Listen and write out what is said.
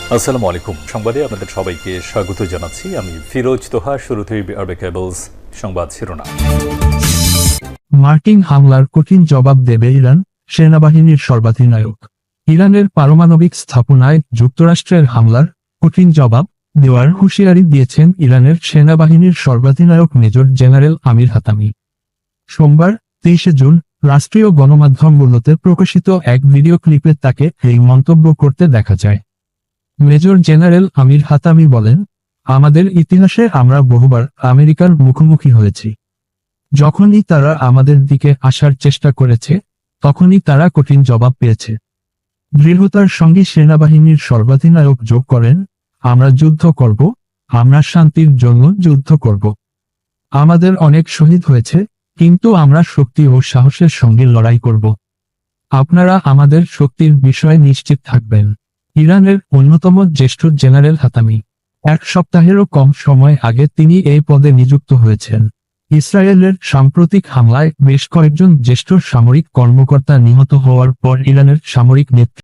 আসসালামু আলাইকুম। সংবাদে আপনাদের সবাইকে স্বাগত জানাচ্ছি। আমি ফিরোজ তোহা। শুরুতেই আরবে কেবলস সংবাদ শিরোনাম। মার্কিন হামলার কঠিন জবাব দেবে ইরান, সেনাবাহিনীর সর্বাধিনায়ক। ইরানের পারমাণবিক স্থাপনায় যুক্তরাষ্ট্রের হামলার কঠিন জবাব দেওয়ার হুঁশিয়ারি দিয়েছেন ইরানের সেনাবাহিনীর সর্বাধিনায়ক মেজর জেনারেল আমির হাতামি। সোমবার 23 জুন রাষ্ট্রীয় গণমাধ্যমগুলোতে প্রকাশিত এক ভিডিও ক্লিপে তাকে এই মন্তব্য করতে দেখা যায়। মেজর জেনারেল আমির হাতামি বলেন, আমাদের ইতিহাসে আমরা বহুবার আমেরিকার মুখোমুখি হয়েছি। যখনই তারা আমাদের দিকে আসার চেষ্টা করেছে, তখনই তারা কঠিন জবাব পেয়েছে। দৃঢ়তার সঙ্গে সেনাবাহিনীর সর্বাধিনায়ক যোগ করেন, আমরা যুদ্ধ করব, আমরা শান্তির জন্য যুদ্ধ করব। আমাদের অনেক শহীদ হয়েছে, কিন্তু আমরা শক্তি ও সাহসের সঙ্গে লড়াই করব। আপনারা আমাদের শক্তির বিষয়ে নিশ্চিত থাকবেন। ইরানের অন্যতম জ্যেষ্ঠ জেনারেল হাতামি। এক সপ্তাহেরও কম সময় আগে তিনি এই পদে নিযুক্ত হয়েছেন। ইসরায়েলের সাম্প্রতিক হামলায় বেশ কয়েকজন জ্যেষ্ঠ সামরিক কর্মকর্তা নিহত হওয়ার পর ইরানের সামরিক নেতৃত্ব